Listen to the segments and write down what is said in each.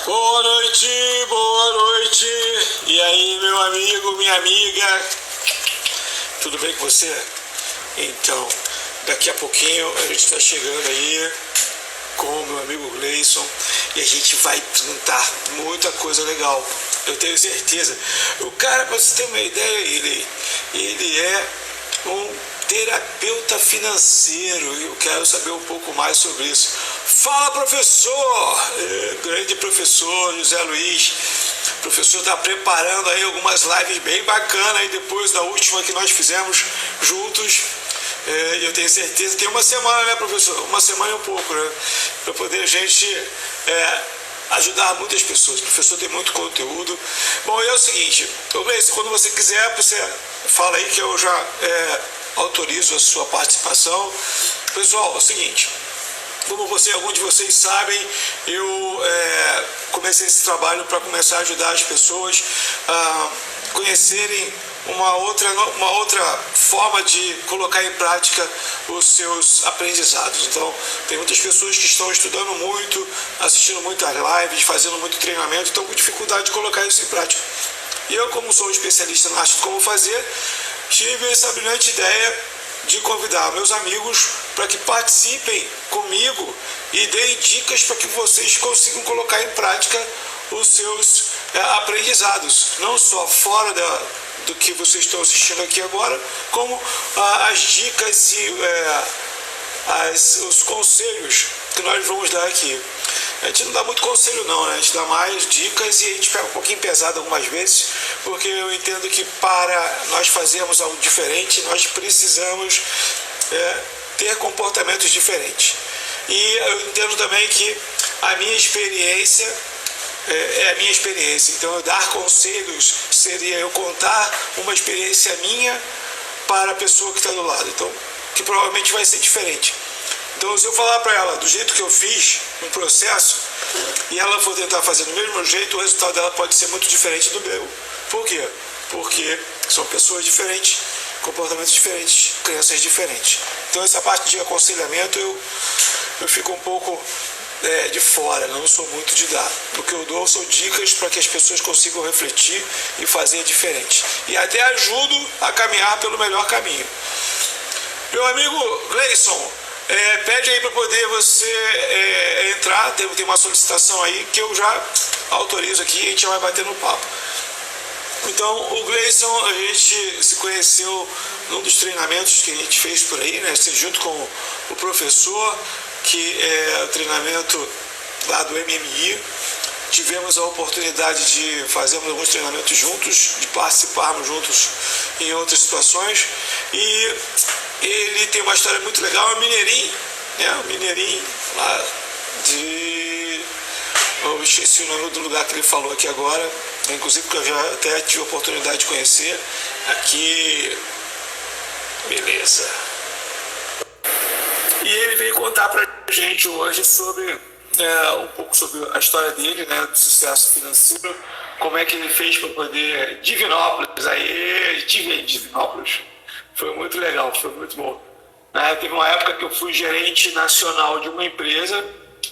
Boa noite, boa noite. E aí, meu amigo, minha amiga, tudo bem com você? Então, daqui a pouquinho a gente está chegando aí com o meu amigo Gleison e a gente vai plantar muita coisa legal. Eu tenho certeza. O cara, para você ter uma ideia, ele é um terapeuta financeiro e eu quero saber um pouco mais sobre isso. Fala, professor! Grande professor José Luiz. O professor está preparando aí algumas lives bem bacanas aí depois da última que nós fizemos juntos. Eu tenho certeza, tem uma semana, né, professor? Uma semana e um pouco, né? Para poder a gente ajudar muitas pessoas. O professor tem muito conteúdo. Bom, é o seguinte, Gleice, quando você quiser, você fala aí que eu já autorizo a sua participação. Pessoal, é o seguinte, como alguns de vocês sabem, eu comecei esse trabalho para começar a ajudar as pessoas a conhecerem uma outra forma de colocar em prática os seus aprendizados. Então, tem muitas pessoas que estão estudando muito, assistindo muitas lives, fazendo muito treinamento, estão com dificuldade de colocar isso em prática. E eu, como sou especialista na arte de como fazer, tive essa brilhante ideia de convidar meus amigos para que participem comigo e deem dicas para que vocês consigam colocar em prática os seus aprendizados, não só fora do que vocês estão assistindo aqui agora, como as dicas e os conselhos que nós vamos dar aqui. A gente não dá muito conselho não, né? A gente dá mais dicas e a gente pega um pouquinho pesado algumas vezes, porque eu entendo que para nós fazermos algo diferente, nós precisamos ter comportamentos diferentes. E eu entendo também que a minha experiência é a minha experiência. Então, eu dar conselhos seria eu contar uma experiência minha para a pessoa que está do lado. Então, que provavelmente vai ser diferente. Então, se eu falar para ela do jeito que eu fiz um processo e ela for tentar fazer do mesmo jeito, o resultado dela pode ser muito diferente do meu. Por quê? Porque são pessoas diferentes, comportamentos diferentes, crenças diferentes. Então, essa parte de aconselhamento eu fico um pouco de fora, não sou muito de dar. O que eu dou são dicas para que as pessoas consigam refletir e fazer diferente. E até ajudo a caminhar pelo melhor caminho. Meu amigo Gleison, pede aí para poder você entrar, tem uma solicitação aí que eu já autorizo aqui e a gente já vai bater no papo. Então, o Gleison, a gente se conheceu num dos treinamentos que a gente fez por aí, né? Junto com o professor, que é o treinamento lá do MMI. Tivemos a oportunidade de fazermos alguns treinamentos juntos, de participarmos juntos em outras situações. E ele tem uma história muito legal, é um mineirinho, né? Um mineirinho lá eu esqueci o nome do lugar que ele falou aqui agora, inclusive que eu já até tive a oportunidade de conhecer aqui. Beleza. E ele veio contar pra gente hoje sobre um pouco sobre a história dele, né, do sucesso financeiro, como é que ele fez para poder Divinópolis, aí tive em Divinópolis, foi muito legal, foi muito bom. Teve uma época que eu fui gerente nacional de uma empresa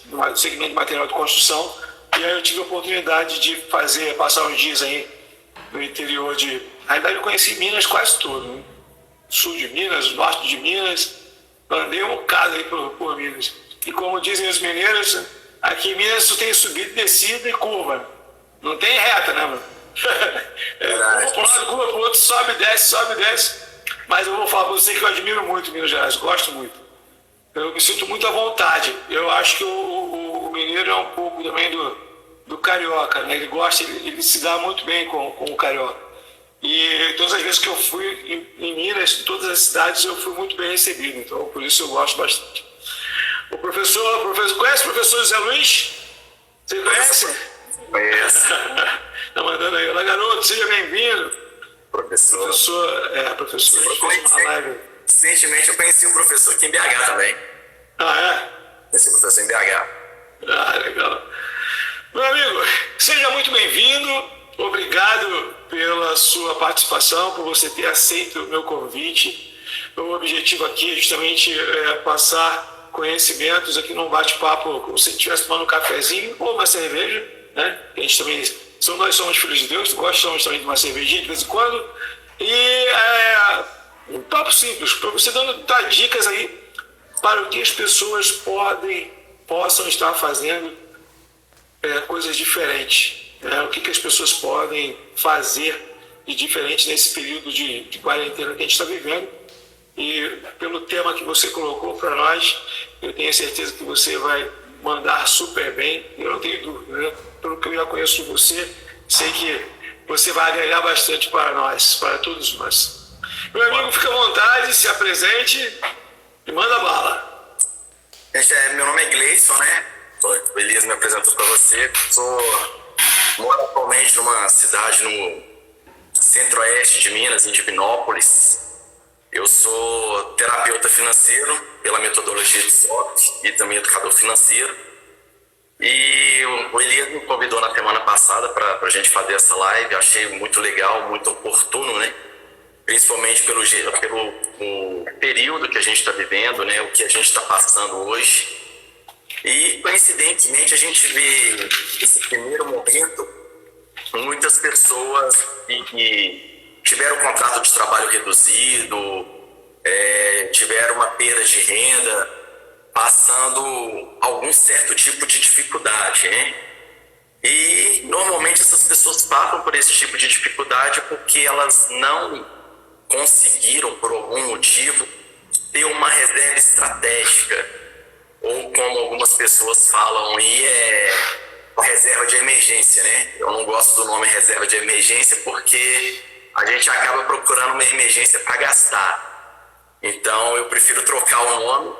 no segmento de material de construção, e aí eu tive a oportunidade de passar uns dias aí no interior na verdade eu conheci Minas quase todo, né? Sul de Minas, norte de Minas, andei um bocado aí por Minas. E como dizem os mineiros, aqui em Minas tu tem subida, descida e curva. Não tem reta, né, mano? Curva para um lado, curva para o outro, sobe, desce. Mas eu vou falar para você que eu admiro muito Minas Gerais, gosto muito. Eu me sinto muito à vontade. Eu acho que o mineiro é um pouco também do carioca, né? Ele se dá muito bem com o carioca. E todas as vezes que eu fui em Minas, em todas as cidades, eu fui muito bem recebido. Então, por isso eu gosto bastante. O professor, conhece o professor José Luiz? Você conhece? Conheço. Tá mandando aí. Olá, garoto, seja bem-vindo. Professor, fez uma live. recentemente eu conheci um professor aqui em BH também. Conheci um professor em BH. Legal. Meu amigo, seja muito bem-vindo. Obrigado pela sua participação, por você ter aceito o meu convite. O objetivo aqui é justamente passar conhecimentos aqui num bate-papo, como se estivesse tomando um cafezinho ou uma cerveja, né? A gente também, nós somos filhos de Deus, gostamos também de uma cervejinha de vez em quando. E um papo simples, para você dar dicas aí para o que as pessoas possam estar fazendo coisas diferentes. Né? O que as pessoas podem fazer de diferente nesse período de quarentena que a gente está vivendo. E pelo tema que você colocou para nós, eu tenho certeza que você vai mandar super bem. Eu não tenho dúvida, né? Pelo que eu já conheço você, sei que você vai agregar bastante para nós, para todos nós. Meu amigo, fica à vontade, se apresente e manda bala. Meu nome é Gleison, né? O Elias me apresentou para você. Moro atualmente numa cidade no centro-oeste de Minas, em Divinópolis. Eu sou terapeuta financeiro pela metodologia de SOP e também educador financeiro. E o Elias me convidou na semana passada para a gente fazer essa live. Eu achei muito legal, muito oportuno, né? Principalmente pelo período que a gente está vivendo, né? O que a gente está passando hoje. E, coincidentemente, a gente vê esse primeiro momento muitas pessoas que tiveram um contrato de trabalho reduzido, tiveram uma perda de renda, passando algum certo tipo de dificuldade, né? E normalmente essas pessoas passam por esse tipo de dificuldade porque elas não conseguiram, por algum motivo, ter uma reserva estratégica, ou como algumas pessoas falam aí, reserva de emergência, né? Eu não gosto do nome reserva de emergência porque a gente acaba procurando uma emergência para gastar. Então eu prefiro trocar o nome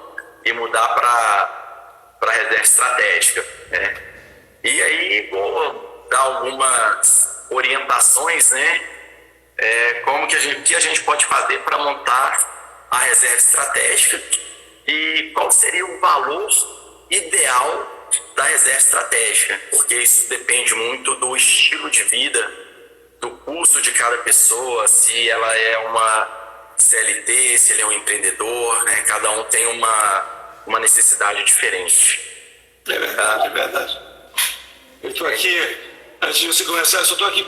e mudar para reserva estratégica, né? E aí vou dar algumas orientações, né? Como que a gente pode fazer para montar a reserva estratégica e qual seria o valor ideal da reserva estratégica, porque isso depende muito do estilo de vida, do custo de cada pessoa, se ela é uma CLT, se ele é um empreendedor, né? Cada um tem uma necessidade diferente. É verdade, é verdade. Eu estou aqui, antes de você começar, eu só estou aqui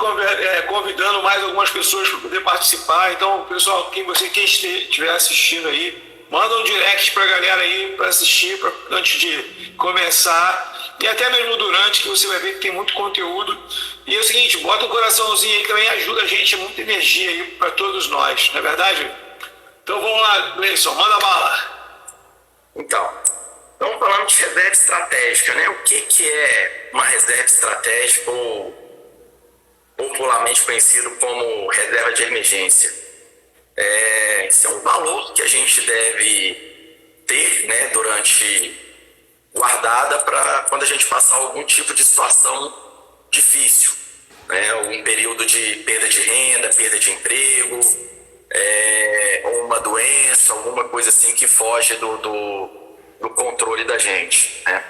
convidando mais algumas pessoas para poder participar. Então, pessoal, quem estiver assistindo aí, manda um direct para a galera aí para assistir antes de começar e até mesmo durante, que você vai ver que tem muito conteúdo. E é o seguinte, bota um coraçãozinho aí que também ajuda a gente, é muita energia aí para todos nós, não é verdade? Então vamos lá, Gleison, manda bala. Então, estamos falando de reserva estratégica, né? O que é uma reserva estratégica, ou popularmente conhecido como reserva de emergência? Esse é um valor que a gente deve ter, né, guardada para quando a gente passar algum tipo de situação difícil, né, um período de perda de renda, perda de emprego, ou uma doença, alguma coisa assim que foge do controle da gente, né?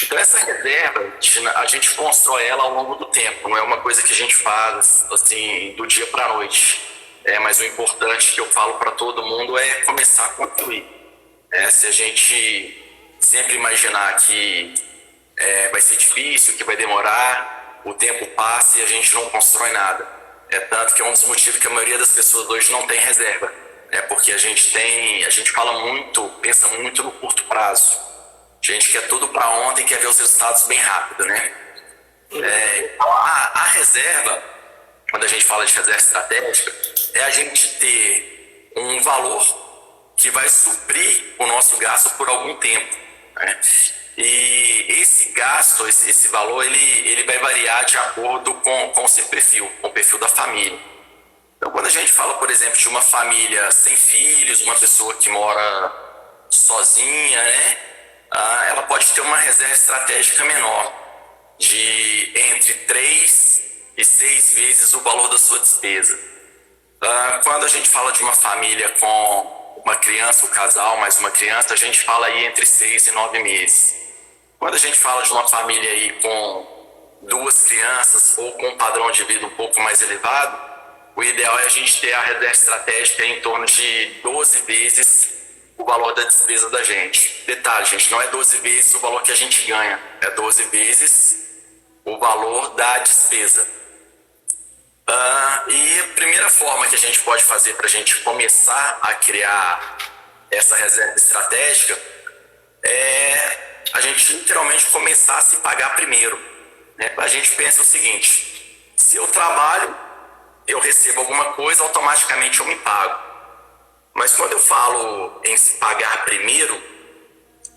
Então essa reserva, a gente constrói ela ao longo do tempo, não é uma coisa que a gente faz assim do dia para a noite. Mas o importante que eu falo para todo mundo é começar a construir. Se a gente sempre imaginar que vai ser difícil, que vai demorar, o tempo passa e a gente não constrói nada. Tanto que é um dos motivos que a maioria das pessoas hoje não tem reserva. Porque a gente pensa muito no curto prazo. A gente quer tudo para ontem, quer ver os resultados bem rápido, né? A reserva, quando a gente fala de reserva estratégica, é a gente ter um valor que vai suprir o nosso gasto por algum tempo, né? E esse gasto, esse valor, ele vai variar de acordo com o seu perfil, com o perfil da família. Então, quando a gente fala, por exemplo, de uma família sem filhos, uma pessoa que mora sozinha, né? Ela pode ter uma reserva estratégica menor, de entre 3 e 6 vezes o valor da sua despesa. Quando a gente fala de uma família com uma criança, o casal mais uma criança, a gente fala aí entre 6 e 9 meses. Quando a gente fala de uma família aí com 2 crianças ou com um padrão de vida um pouco mais elevado, o ideal é a gente ter a reserva estratégica em torno de 12 vezes o valor da despesa da gente. Detalhe, gente, não é 12 vezes o valor que a gente ganha, é 12 vezes o valor da despesa. E a primeira forma que a gente pode fazer para a gente começar a criar essa reserva estratégica é a gente literalmente começar a se pagar primeiro, né? A gente pensa o seguinte: se eu trabalho, eu recebo alguma coisa, automaticamente eu me pago. Mas quando eu falo em se pagar primeiro,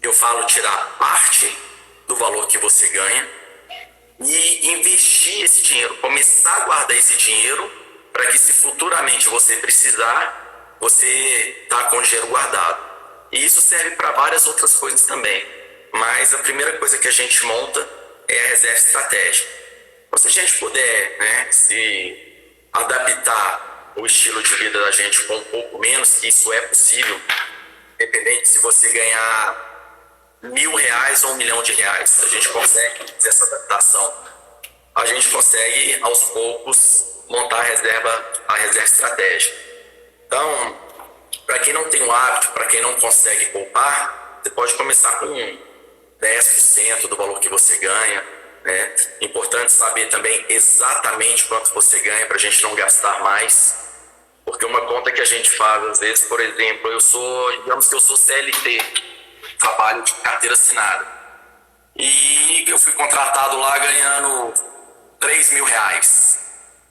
eu falo tirar parte do valor que você ganha e investir esse dinheiro, começar a guardar esse dinheiro para que, se futuramente você precisar, você tá com o dinheiro guardado. E isso serve para várias outras coisas também. Mas a primeira coisa que a gente monta é a reserva estratégica. Então, se a gente puder, né, se adaptar o estilo de vida da gente com um pouco menos, que isso é possível, independente se você ganhar R$1.000 ou R$1.000.000, a gente consegue fazer essa adaptação. A gente consegue, aos poucos, montar a reserva estratégica. Então, para quem não tem o hábito, para quem não consegue poupar, você pode começar com 10% do valor que você ganha, né? Importante saber também exatamente quanto você ganha para a gente não gastar mais. Porque uma conta que a gente faz, às vezes, por exemplo, digamos que eu sou CLT, trabalho de carteira assinada, e eu fui contratado lá ganhando R$3.000.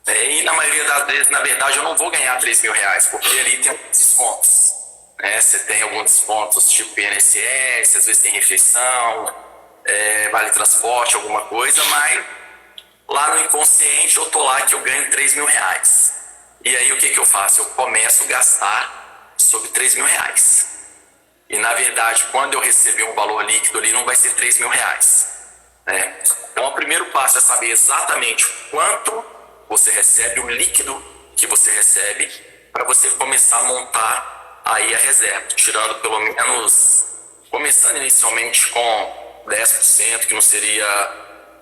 E na maioria das vezes, na verdade, eu não vou ganhar R$3.000, porque ali tem alguns descontos, né? Você tem alguns descontos tipo INSS, às vezes tem refeição, vale transporte, alguma coisa, mas lá no inconsciente eu tô lá que eu ganho R$3.000. E aí o que eu faço? Eu começo a gastar sobre R$3.000. E na verdade, quando eu receber um valor líquido ali, não vai ser R$3.000, né? Então o primeiro passo é saber exatamente quanto você recebe, o líquido que você recebe, para você começar a montar aí a reserva, tirando pelo menos, começando inicialmente com 10%, que não seria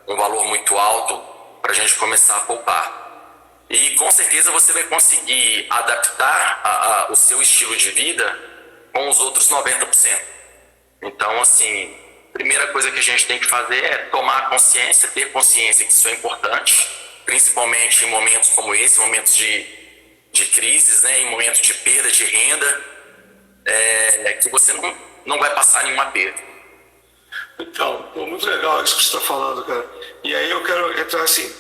um valor muito alto, para a gente começar a poupar. E com certeza você vai conseguir adaptar o seu estilo de vida com os outros 90%. Então, assim, a primeira coisa que a gente tem que fazer é tomar consciência, ter consciência que isso é importante, principalmente em momentos como esse, momentos de crises, né, em momentos de perda de renda, que você não vai passar nenhuma perda. Então, muito legal isso que você está falando, cara. E aí eu quero entrar assim,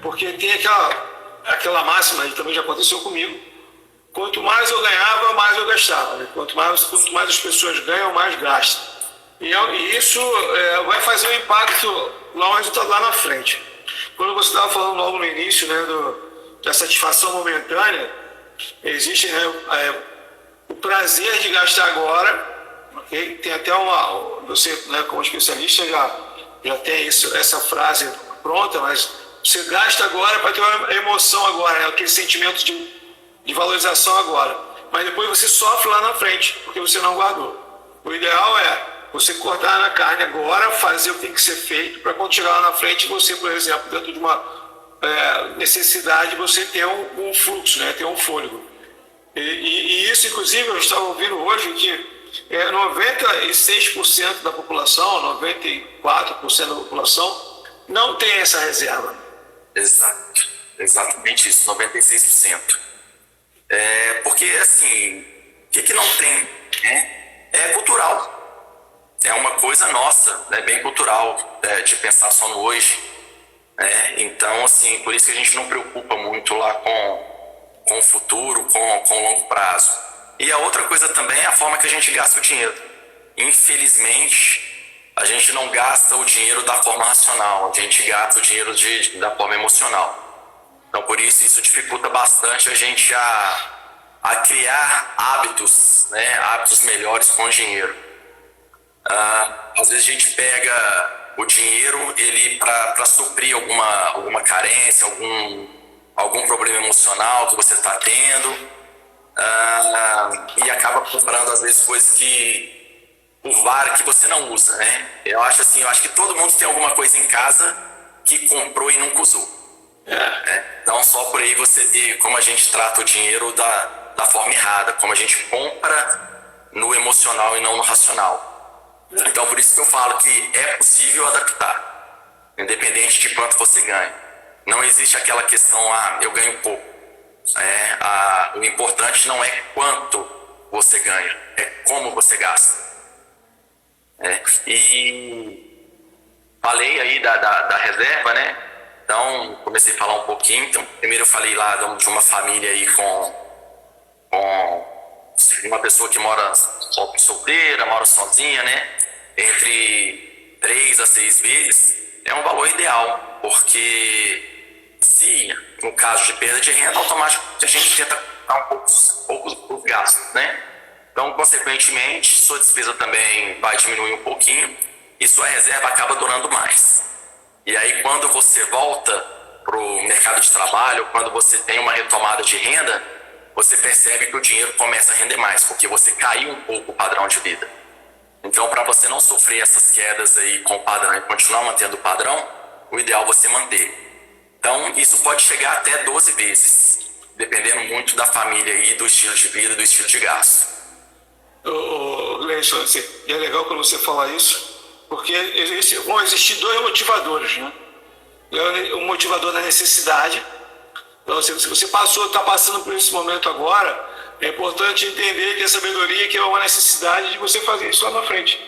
porque tem aquela máxima, e também já aconteceu comigo: quanto mais eu ganhava, mais eu gastava, né? Quanto mais as pessoas ganham, mais gastam. E isso vai fazer um impacto lá, um resultado lá na frente. Quando você estava falando logo no início, né, da satisfação momentânea, existe, né, o prazer de gastar agora, okay? Tem até você, né, como especialista, já tem essa frase pronta, mas você gasta agora para ter uma emoção agora, né, aquele sentimento de valorização agora. Mas depois você sofre lá na frente, porque você não guardou. O ideal é você cortar na carne agora, fazer o que tem que ser feito, para quando chegar lá na frente, você, por exemplo, dentro de uma necessidade, você ter um fluxo, né, ter um fôlego. E isso, inclusive, eu estava ouvindo hoje que 96% da população, 94% da população, não tem essa reserva. Exato, exatamente isso, 96%. Porque, assim, o que não tem, né? É cultural. É uma coisa nossa, né? Bem cultural, de pensar só no hoje, né? Então, assim, por isso que a gente não preocupa muito lá com o futuro, com o longo prazo. E a outra coisa também é a forma que a gente gasta o dinheiro. Infelizmente, a gente não gasta o dinheiro da forma racional, a gente gasta o dinheiro da forma emocional. Então, por isso dificulta bastante a gente a criar hábitos, né? Hábitos melhores com o dinheiro. Às vezes a gente pega o dinheiro para suprir alguma carência, algum problema emocional que você está tendo, e acaba comprando às vezes coisas que você não usa, né? Eu acho que todo mundo tem alguma coisa em casa que comprou e nunca usou. Não só por aí você vê como a gente trata o dinheiro da forma errada, como a gente compra no emocional e não no racional. Então por isso que eu falo que é possível adaptar. independente de quanto você ganha. Não existe aquela questão, eu ganho pouco. O importante não é quanto você ganha, é como você gasta. E falei aí da reserva, né? Então, comecei a falar um pouquinho. Então, primeiro eu falei lá de uma família aí com uma pessoa que mora solteira, mora sozinha, né? Entre 3 a 6 vezes é um valor ideal, porque se, no caso de perda de renda, automaticamente a gente tenta dar um pouco os gastos, né? Então, consequentemente, sua despesa também vai diminuir um pouquinho e sua reserva acaba durando mais. E aí, quando você volta para o mercado de trabalho, quando você tem uma retomada de renda, você percebe que o dinheiro começa a render mais, porque você caiu um pouco o padrão de vida. Então, para você não sofrer essas quedas aí com o padrão e continuar mantendo o padrão, o ideal é você manter. Então, isso pode chegar até 12 vezes, dependendo muito da família e do estilo de vida, do estilo de gasto. Gleison, e é legal quando você fala isso, porque vão existir dois motivadores, né? O motivador da necessidade. Então, se você está passando por esse momento agora, é importante entender que a sabedoria que é uma necessidade de você fazer isso lá na frente.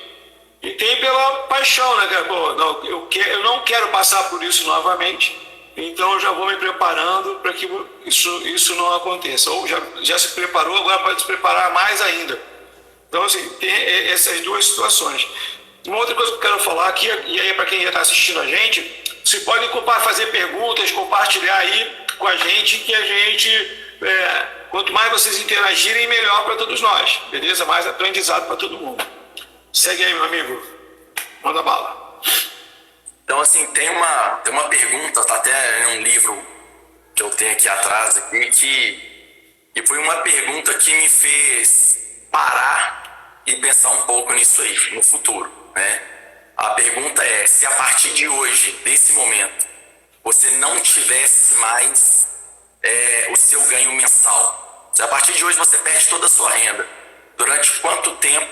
E tem pela paixão, né, cara? Pô, não, eu não quero passar por isso novamente, então eu já vou me preparando para que isso não aconteça. Ou já se preparou, agora pode se preparar mais ainda. Então, assim, tem essas duas situações. Uma outra coisa que eu quero falar aqui, e aí para quem já está assistindo a gente, você pode fazer perguntas, compartilhar aí com a gente, que a gente, quanto mais vocês interagirem, melhor para todos nós, beleza? Mais aprendizado para todo mundo. Segue aí, meu amigo. Manda bala. Então, assim, tem uma pergunta, tá até em um livro que eu tenho aqui atrás, que foi uma pergunta que me fez parar e pensar um pouco nisso aí, no futuro, né? A pergunta é, se a partir de hoje, desse momento, você não tivesse mais o seu ganho mensal, se a partir de hoje você perde toda a sua renda, durante quanto tempo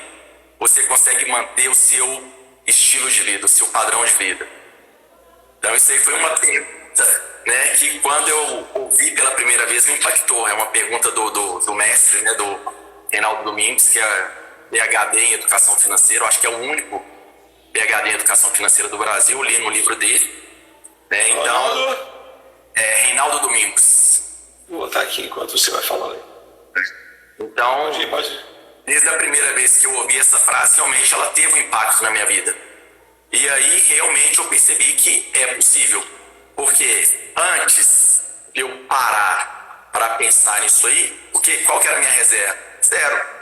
você consegue manter o seu estilo de vida, o seu padrão de vida? Então isso aí foi uma pergunta, né, que quando eu ouvi pela primeira vez me impactou. É uma pergunta do mestre, né, do Reinaldo Domingues, que é PhD em Educação Financeira. Eu acho que é o único PhD em Educação Financeira do Brasil. Eu li no livro dele. Né? Então, Reinaldo Domingos. Vou botar aqui enquanto você vai falando. Então, desde a primeira vez que eu ouvi essa frase, realmente ela teve um impacto na minha vida. E aí, realmente, eu percebi que é possível. Porque antes de eu parar para pensar nisso aí, qual que era a minha reserva? Zero.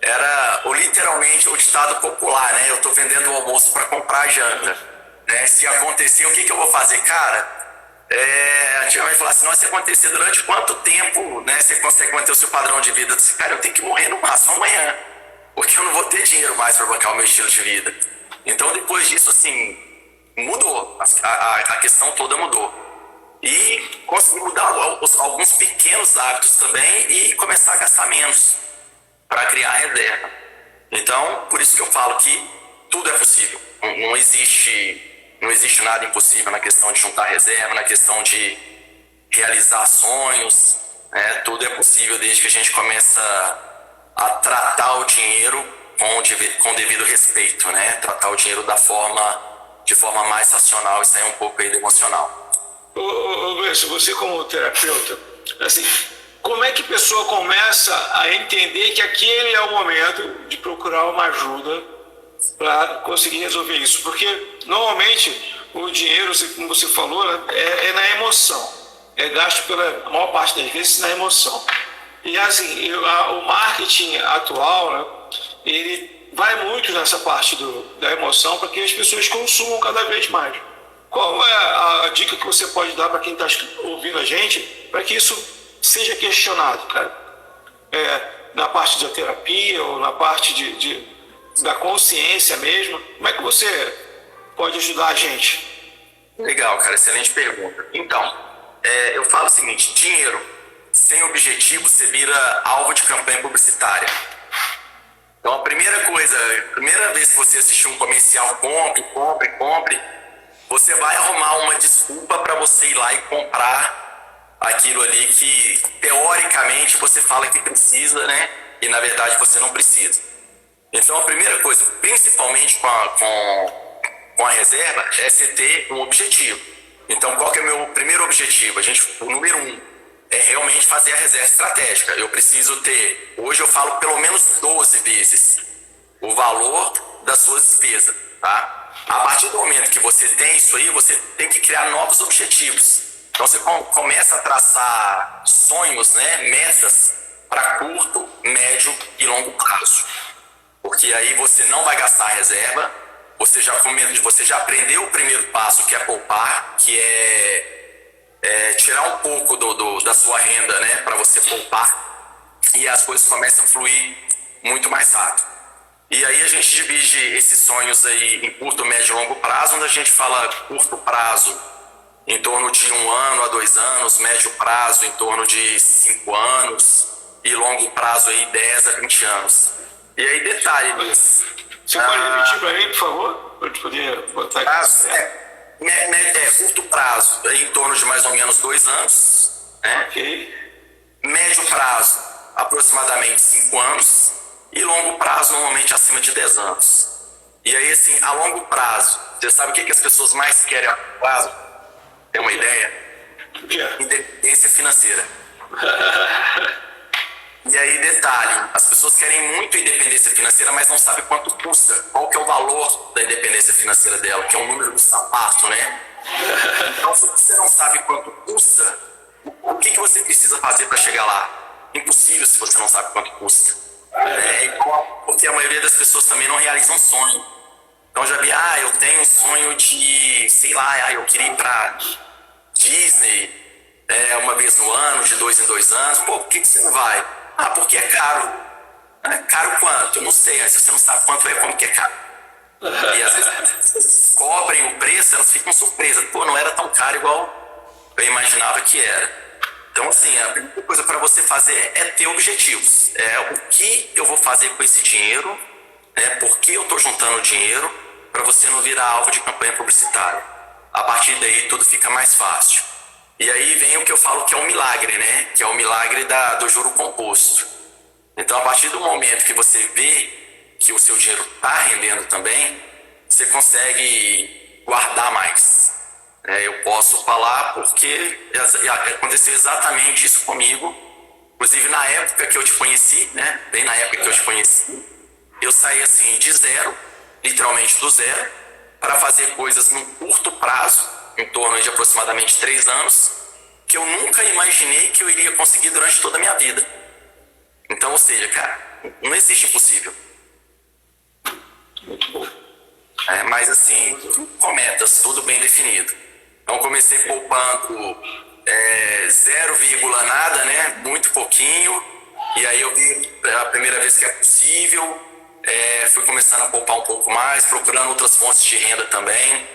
Era literalmente o ditado popular, né? Eu tô vendendo o almoço para comprar a janta. Né? Se acontecer, o que eu vou fazer? Cara, antigamente falava assim, se acontecer, durante quanto tempo, né, você consegue manter o seu padrão de vida? Eu disse, cara, eu tenho que morrer no máximo amanhã, porque eu não vou ter dinheiro mais para bancar o meu estilo de vida. Então, depois disso, assim, mudou. A questão toda mudou. E consegui mudar alguns pequenos hábitos também e começar a gastar menos para criar reserva. Então, por isso que eu falo que tudo é possível. Não existe nada impossível na questão de juntar reserva, na questão de realizar sonhos. Né? Tudo é possível desde que a gente começa a tratar o dinheiro com devido respeito, né? Tratar o dinheiro de forma mais racional e sair um pouco aí do emocional. Gleison, você como terapeuta, assim, como é que a pessoa começa a entender que aquele é o momento de procurar uma ajuda para conseguir resolver isso? Porque normalmente o dinheiro, como você falou, é na emoção, é gasto a maior parte das vezes na emoção. E assim, o marketing atual, né, ele vai muito nessa parte da emoção para que as pessoas consumam cada vez mais. Qual é a dica que você pode dar para quem está ouvindo a gente para que isso seja questionado, cara? Na parte da terapia ou na parte da consciência mesmo? Como é que você pode ajudar a gente? Legal, cara, excelente pergunta. Então, eu falo o seguinte, dinheiro sem objetivo você vira alvo de campanha publicitária. Então, a primeira vez que você assistir um comercial, compre, você vai arrumar uma desculpa para você ir lá e comprar aquilo ali que teoricamente você fala que precisa, né? E na verdade você não precisa. Então a primeira coisa, principalmente com a reserva, é você ter um objetivo. Então qual que é o meu primeiro objetivo? O número 1 é realmente fazer a reserva estratégica. Eu preciso ter, hoje eu falo pelo menos 12 vezes o valor das suas despesas, tá? A partir do momento que você tem isso aí, você tem que criar novos objetivos. Então você começa a traçar sonhos, né, metas para curto, médio e longo prazo. Porque aí você não vai gastar a reserva, você já aprendeu o primeiro passo, que é poupar, que é tirar um pouco da sua renda, né, para você poupar, e as coisas começam a fluir muito mais rápido. E aí a gente divide esses sonhos aí em curto, médio e longo prazo, onde a gente fala curto prazo em torno de 1 ano a 2 anos, médio prazo em torno de 5 anos e longo prazo aí 10 a 20 anos. E aí detalhe, Luiz. Você pode repetir para mim, por favor? Para eu poder botar aqui. Curto prazo em torno de mais ou menos 2 anos. Né? Ok. Médio prazo, aproximadamente 5 anos. E longo prazo, normalmente acima de 10 anos. E aí, assim, a longo prazo, você sabe o que as pessoas mais querem a longo prazo? Tem uma ideia? O que é? Independência financeira. E aí, detalhe, as pessoas querem muito independência financeira, mas não sabem quanto custa. Qual que é o valor da independência financeira dela, que é o número do sapato, né? Então, se você não sabe quanto custa, o que você precisa fazer para chegar lá? Impossível se você não sabe quanto custa. Porque a maioria das pessoas também não realizam sonho. Então já vi, eu tenho um sonho de, sei lá, eu queria ir pra Disney uma vez no ano, de 2 em 2 anos. Pô, por que você não vai? Porque é caro. Caro quanto? Eu não sei, se você não sabe quanto é, como que é caro. E às vezes as pessoas cobrem o preço, elas ficam surpresas. Pô, não era tão caro igual eu imaginava que era. Então, assim, a primeira coisa para você fazer é ter objetivos. O que eu vou fazer com esse dinheiro, né? Por que eu estou juntando dinheiro, para você não virar alvo de campanha publicitária. A partir daí, tudo fica mais fácil. E aí vem o que eu falo que é um milagre, né? Que é o milagre do juro composto. Então, a partir do momento que você vê que o seu dinheiro está rendendo também, você consegue guardar mais. Eu posso falar porque aconteceu exatamente isso comigo. Inclusive na época que eu te conheci, né? Bem na época que eu te conheci, eu saí assim de zero, literalmente do zero, para fazer coisas num curto prazo, em torno de aproximadamente 3 anos, que eu nunca imaginei que eu iria conseguir durante toda a minha vida. Então, ou seja, cara, não existe impossível. Muito bom. Mas assim, com metas, tudo bem definido. Então comecei poupando 0, nada, né? Muito pouquinho. E aí eu vi a primeira vez que é possível. Fui começando a poupar um pouco mais, procurando outras fontes de renda também.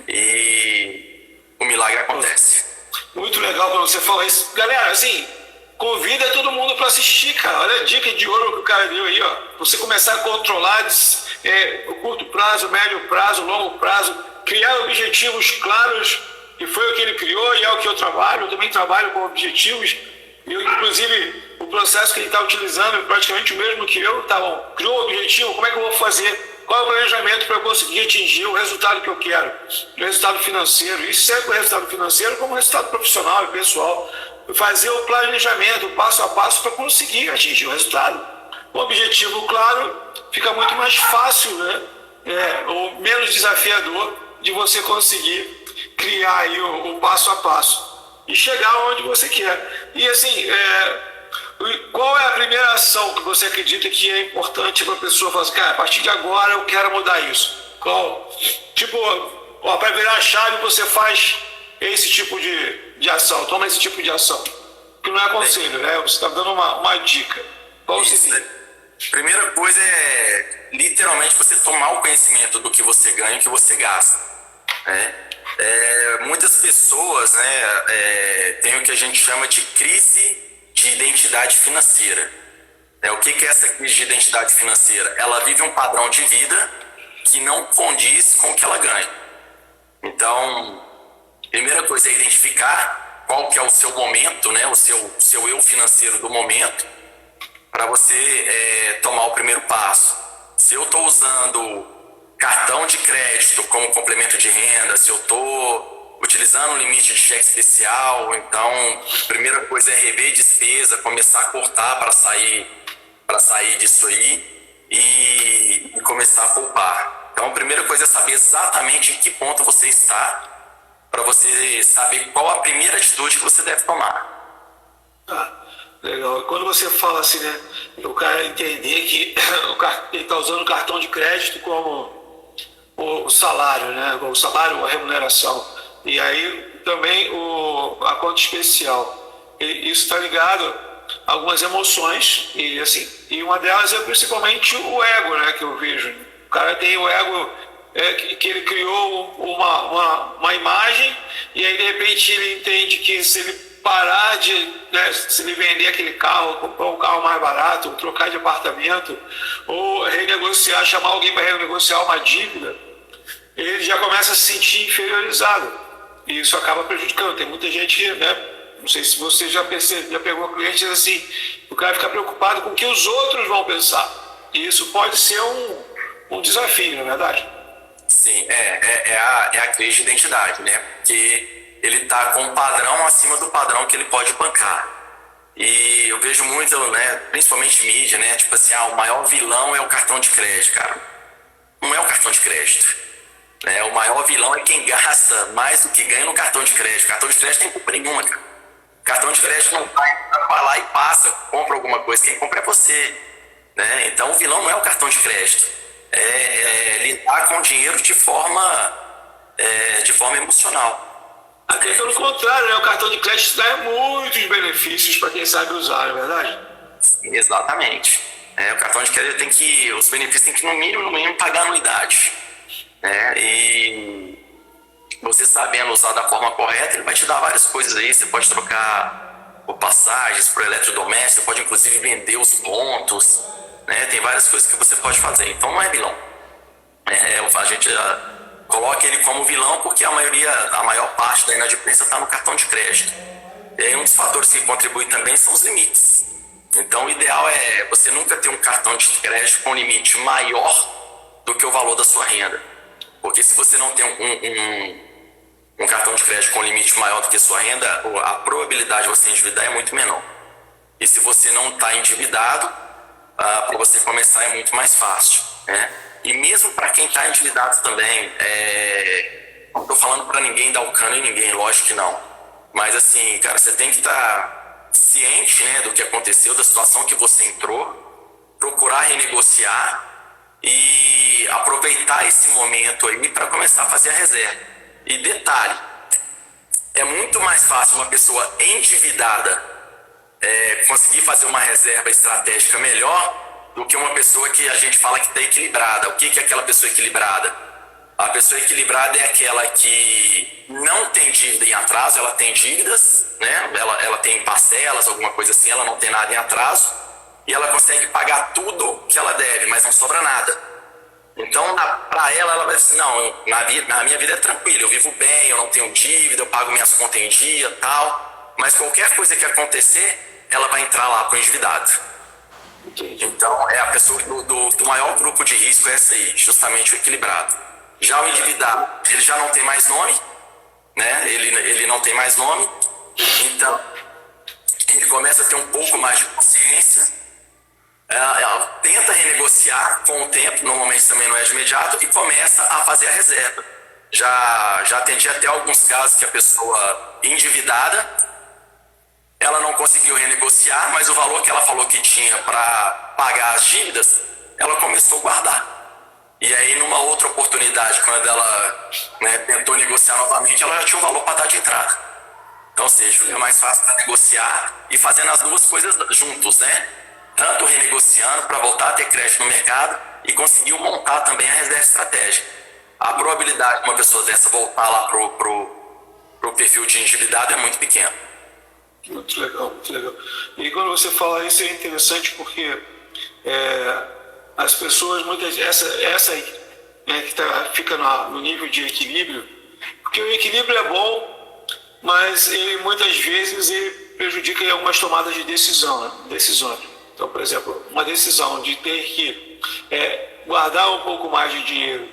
E o milagre acontece. Muito legal quando você falou isso. Galera, assim, convida todo mundo para assistir, cara. Olha a dica de ouro que o cara deu aí, ó. Você começar a controlar o curto prazo, médio prazo, longo prazo. Criar objetivos claros, que foi o que ele criou e é o que eu trabalho. Eu também trabalho com objetivos. Inclusive, o processo que ele está utilizando é praticamente o mesmo que eu. Tá bom, criou o objetivo, como é que eu vou fazer? Qual é o planejamento para eu conseguir atingir o resultado que eu quero? O resultado financeiro. Isso serve para o resultado financeiro como resultado profissional e pessoal. Fazer o planejamento, o passo a passo para conseguir atingir o resultado. O objetivo claro fica muito mais fácil, né? Ou menos desafiador de você conseguir criar aí o passo a passo e chegar onde você quer. E assim, qual é a primeira ação que você acredita que é importante para a pessoa fazer? Cara, a partir de agora eu quero mudar isso. Qual? Tipo, para virar a chave você faz esse tipo de ação, toma esse tipo de ação. Que não é conselho, né? Você está dando uma dica. Qual seria? Primeira coisa é literalmente você tomar o conhecimento do que você ganha e o que você gasta. Muitas pessoas, né, têm o que a gente chama de crise de identidade financeira. O que é essa crise de identidade financeira? Ela vive um padrão de vida que não condiz com o que ela ganha. Então, primeira coisa é identificar qual que é o seu momento, né, o seu eu financeiro do momento, para você tomar o primeiro passo. Se eu estou usando cartão de crédito como complemento de renda, se eu estou utilizando um limite de cheque especial, então a primeira coisa é rever despesa, começar a cortar para sair disso aí e começar a poupar. Então a primeira coisa é saber exatamente em que ponto você está, para você saber qual a primeira atitude que você deve tomar. Legal. Quando você fala assim, né, o cara entender que ele está usando o cartão de crédito como o salário, né, o salário, a remuneração, e aí também a conta especial, isso está ligado a algumas emoções, e assim, e uma delas é principalmente o ego, né, que eu vejo. O cara tem o ego que ele criou uma imagem, e aí de repente ele entende que se ele parar de, né, se ele vender aquele carro, comprar um carro mais barato, ou trocar de apartamento, ou renegociar, chamar alguém para renegociar uma dívida, ele já começa a se sentir inferiorizado. E isso acaba prejudicando. Tem muita gente, né, não sei se você já pegou clientes assim, o cara fica preocupado com o que os outros vão pensar. E isso pode ser um desafio, não é verdade? Sim, é a crise de identidade, né? Porque ele está com um padrão acima do padrão que ele pode bancar. E eu vejo muito, né, principalmente mídia, né, tipo assim, o maior vilão é o cartão de crédito, cara. Não é o cartão de crédito. O maior vilão é quem gasta mais do que ganha no cartão de crédito. O cartão de crédito tem culpa nenhuma, cara. O cartão de crédito não vai lá e passa, compra alguma coisa. Quem compra é você, né? Então o vilão não é o cartão de crédito. É lidar com o dinheiro de forma emocional. Até pelo contrário, né? O cartão de crédito dá muitos benefícios para quem sabe usar, não é verdade? Sim, exatamente. O cartão de crédito os benefícios tem que no mínimo pagar anuidade. E você sabendo usar da forma correta, ele vai te dar várias coisas aí. Você pode trocar por passagens, por eletrodoméstico, você pode inclusive vender os pontos, né? Tem várias coisas que você pode fazer. Então não é vilão. A gente coloca ele como vilão porque a maior parte da inadimplência está no cartão de crédito. E aí um dos fatores que contribui também são os limites. Então o ideal é você nunca ter um cartão de crédito com limite maior do que o valor da sua renda. Porque se você não tem um cartão de crédito com limite maior do que a sua renda, a probabilidade de você endividar é muito menor. E se você não está endividado, para você começar é muito mais fácil, né? E mesmo para quem está endividado também, não estou falando para ninguém dar o cano em ninguém, lógico que não. Mas assim, cara, você tem que estar ciente, né, do que aconteceu, da situação que você entrou, procurar renegociar e aproveitar esse momento aí para começar a fazer a reserva. E detalhe, é muito mais fácil uma pessoa endividada conseguir fazer uma reserva estratégica melhor do que uma pessoa que a gente fala que está equilibrada. O que é aquela pessoa equilibrada? A pessoa equilibrada é aquela que não tem dívida em atraso, ela tem dívidas, né? Ela tem parcelas, alguma coisa assim, ela não tem nada em atraso e ela consegue pagar tudo que ela deve, mas não sobra nada. Então, para ela vai dizer, não, na minha vida é tranquilo, eu vivo bem, eu não tenho dívida, eu pago minhas contas em dia, tal, mas qualquer coisa que acontecer, ela vai entrar lá para o endividado. Então, a pessoa do maior grupo de risco é essa aí, justamente o equilibrado. Já o endividado, ele já não tem mais nome, né? Ele não tem mais nome, então ele começa a ter um pouco mais de consciência, ela tenta renegociar com o tempo, normalmente também não é de imediato, e começa a fazer a reserva. Já atendi até alguns casos que a pessoa endividada, ela não conseguiu renegociar, mas o valor que ela falou que tinha para pagar as dívidas, ela começou a guardar. E aí, numa outra oportunidade, quando ela tentou negociar novamente, ela já tinha um valor para dar de entrada. Então, ou seja, é mais fácil para negociar e fazendo as duas coisas juntos, né? Tanto renegociando para voltar a ter crédito no mercado e conseguiu montar também a reserva estratégica. A probabilidade de uma pessoa dessa voltar lá pro perfil de endividado é muito pequena. Muito legal, muito legal. E quando você fala isso é interessante porque as pessoas, muitas essa aí, né, que fica no nível de equilíbrio, Porque o equilíbrio é bom, mas ele muitas vezes ele prejudica em algumas tomadas de decisão, né? Decisões. Então, por exemplo, uma decisão de ter que guardar um pouco mais de dinheiro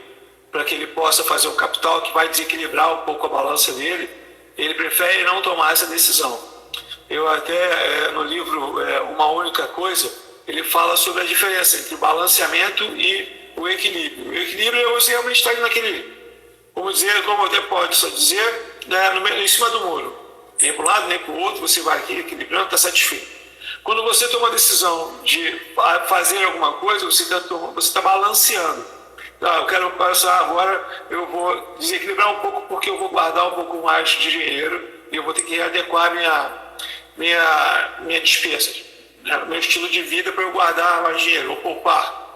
para que ele possa fazer um capital que vai desequilibrar um pouco a balança dele, ele prefere não tomar essa decisão. Eu até, no livro Uma Única Coisa, ele fala sobre a diferença entre o balanceamento e o equilíbrio. O equilíbrio é você realmente estar naquele, como até pode só dizer, né, em cima do muro. Nem para um lado, nem para o outro, você vai aqui equilibrando, está satisfeito. Quando você toma a decisão de fazer alguma coisa, você está balanceando. Eu quero passar agora, eu vou desequilibrar um pouco porque eu vou guardar um pouco mais de dinheiro e eu vou ter que adequar minha despesa, né, meu estilo de vida para eu guardar mais dinheiro, ou poupar.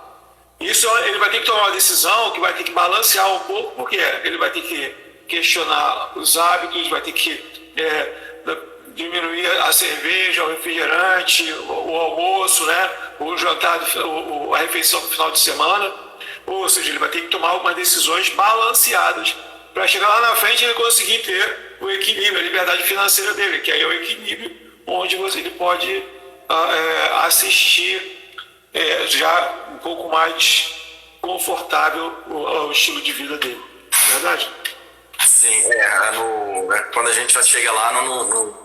Isso ele vai ter que tomar uma decisão que vai ter que balancear um pouco, porque ele vai ter que questionar os hábitos, vai ter que diminuir a cerveja, o refrigerante, o almoço, né, o jantar, a refeição no final de semana. Ou seja, ele vai ter que tomar algumas decisões balanceadas para chegar lá na frente e ele conseguir ter o equilíbrio, a liberdade financeira dele, que aí é o equilíbrio onde ele pode assistir já um pouco mais confortável ao estilo de vida dele. Não é verdade? Sim, quando a gente já chega lá no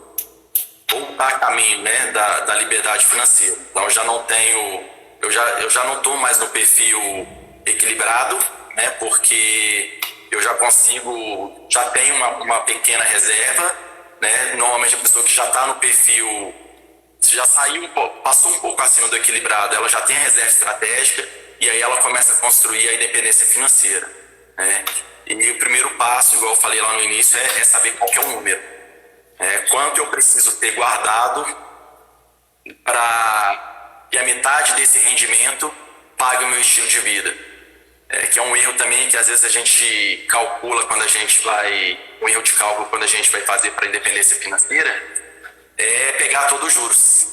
voltar a caminho, né, da liberdade financeira. Então eu já não tenho, eu já não estou mais no perfil equilibrado, né, porque eu já tenho uma pequena reserva, né. Normalmente a pessoa que já está no perfil, já passou um pouco acima do equilibrado, ela já tem a reserva estratégica e aí ela começa a construir a independência financeira, né. E o primeiro passo, igual eu falei lá no início, é saber qual que é o número. Quanto eu preciso ter guardado para que a metade desse rendimento pague o meu estilo de vida. Que é um erro também que às vezes a gente calcula quando a gente vai... Um erro de cálculo quando a gente vai fazer para a independência financeira é pegar todos os juros.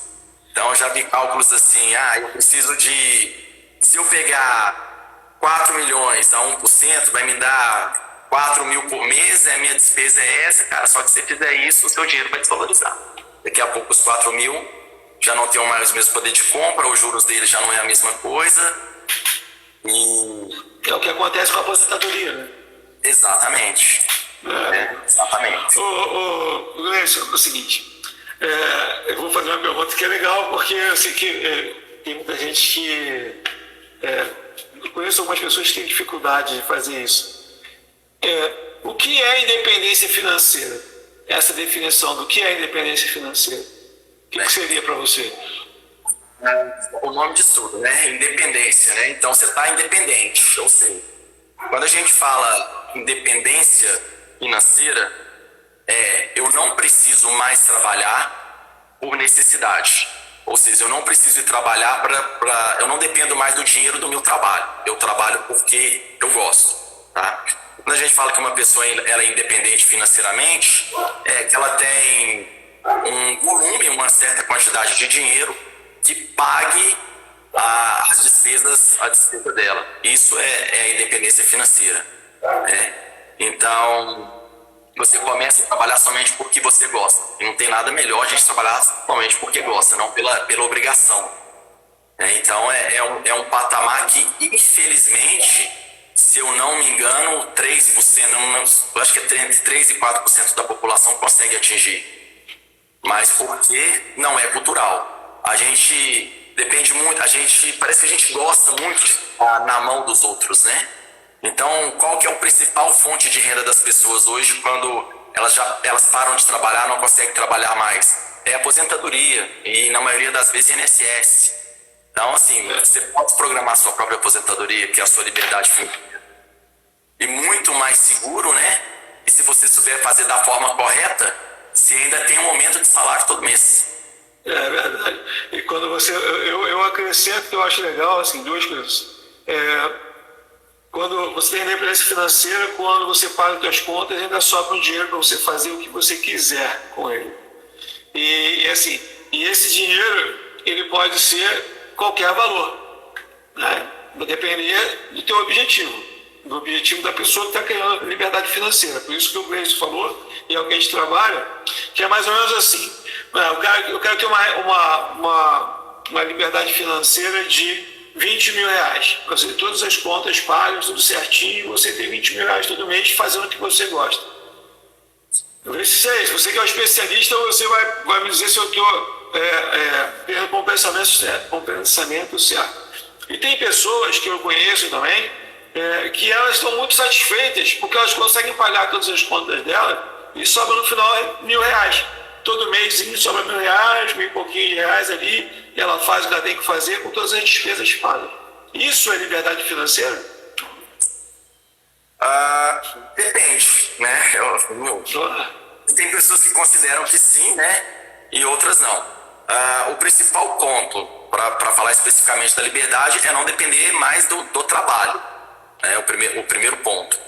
Então eu já vi cálculos assim, eu preciso de... Se eu pegar 4 milhões a 1%, vai me dar 4 mil por mês, a minha despesa é essa, cara. Só que se você fizer isso, o seu dinheiro vai desvalorizar. Daqui a pouco os 4 mil já não tem mais o mesmo poder de compra, os juros deles já não é a mesma coisa. É o que acontece com a aposentadoria, né? Exatamente. Exatamente. Gleison, é o seguinte, eu vou fazer uma pergunta que é legal, porque eu sei que tem muita gente que... eu conheço algumas pessoas que têm dificuldade de fazer isso. O que é independência financeira? Essa definição do que é independência financeira. O que seria para você? O nome disso tudo, né? Independência, né? Então você está independente. Ou seja, quando a gente fala independência financeira, eu não preciso mais trabalhar por necessidade. Ou seja, eu não preciso ir trabalhar eu não dependo mais do dinheiro do meu trabalho. Eu trabalho porque eu gosto, tá? Quando a gente fala que uma pessoa ela é independente financeiramente, é que ela tem um volume, uma certa quantidade de dinheiro que pague a despesa dela. Isso é a independência financeira, né? Então, você começa a trabalhar somente porque você gosta. E não tem nada melhor a gente trabalhar somente porque gosta, não pela obrigação. Então, é um patamar que, infelizmente, se eu não me engano, 3%, eu acho que entre 3% e 4% da população consegue atingir. Mas porque não é cultural. A gente depende muito, parece que a gente gosta muito de estar na mão dos outros, né? Então, qual que é a principal fonte de renda das pessoas hoje quando elas param de trabalhar, não conseguem trabalhar mais? É a aposentadoria e, na maioria das vezes, INSS. Então, assim, você pode programar sua própria aposentadoria, que é a sua liberdade financeira. E muito mais seguro, né? E se você souber fazer da forma correta, você ainda tem um aumento de salário todo mês. É verdade. E quando você... Eu acrescento que eu acho legal, assim, duas coisas. Quando você tem independência financeira, quando você paga as suas contas, ainda sobra um dinheiro para você fazer o que você quiser com ele. E esse dinheiro, ele pode ser qualquer valor, né? Vai depender do teu objetivo. do objetivo da pessoa que está querendo liberdade financeira. Por isso que o Gleison falou, e é o que a gente trabalha, que é mais ou menos assim. Eu quero ter uma liberdade financeira de R$ 20.000. Você ter todas as contas pagas, tudo certinho, você ter R$ 20.000 todo mês fazendo o que você gosta. Eu vejo se é isso. Você que é um especialista, você vai me dizer se eu estou tendo com o pensamento certo. E tem pessoas que eu conheço também, que elas estão muito satisfeitas porque elas conseguem pagar todas as contas dela e sobra no final R$ 1.000. Todo mês sobra R$ 1.000, mil e pouquinho de reais ali, e ela faz o que ela tem que fazer com todas as despesas pagas. Isso é liberdade financeira? Depende, né? Tem pessoas que consideram que sim, né? E outras não. O principal ponto para falar especificamente da liberdade é não depender mais do trabalho. Né? O primeiro ponto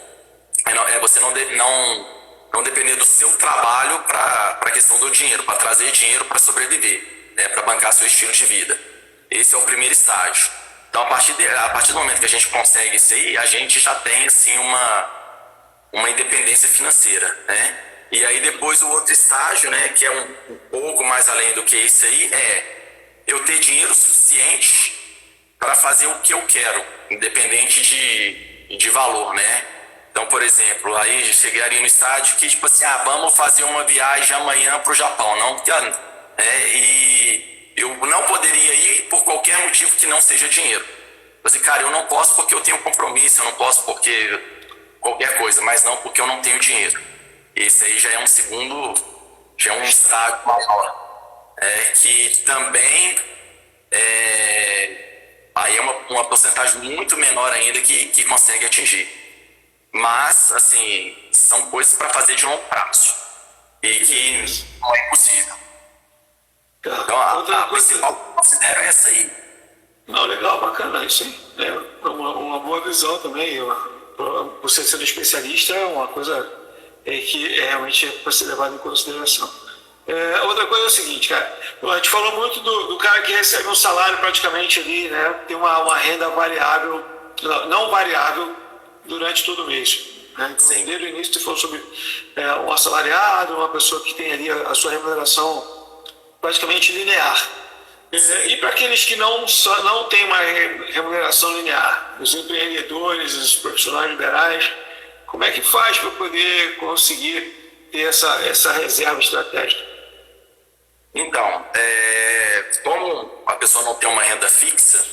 é você não depender do seu trabalho para a questão do dinheiro, para trazer dinheiro para sobreviver, né? Para bancar seu estilo de vida. Esse é o primeiro estágio. Então, a partir do momento que a gente consegue isso aí, a gente já tem assim uma independência financeira, né? E aí depois o outro estágio, né, que é um pouco mais além do que isso aí, é eu ter dinheiro suficiente para fazer o que eu quero, independente de valor, né? Então, por exemplo, aí chegaria no estágio que, tipo assim, vamos fazer uma viagem amanhã para o Japão, não, e eu não poderia ir por qualquer motivo que não seja dinheiro. Assim, cara, eu não posso porque eu tenho compromisso, eu não posso porque qualquer coisa, mas não porque eu não tenho dinheiro. Esse aí já é um estágio maior, que também aí é uma porcentagem muito menor ainda que consegue atingir. Mas, assim, são coisas para fazer de longo prazo e que não é impossível. Então, a principal que eu considero é essa aí. Não, legal, bacana, isso aí. É uma boa visão também. Você sendo especialista é uma coisa que realmente é para ser levado em consideração. Outra coisa é o seguinte, cara. A gente falou muito do cara que recebe um salário praticamente ali, né? Tem uma renda variável, não variável, durante todo o mês. Né? Então, desde o início, você falou sobre um assalariado, uma pessoa que tem ali a sua remuneração praticamente linear. E para aqueles que não têm uma remuneração linear, os empreendedores, os profissionais liberais, como é que faz para poder conseguir ter essa reserva estratégica? Então, como a pessoa não tem uma renda fixa,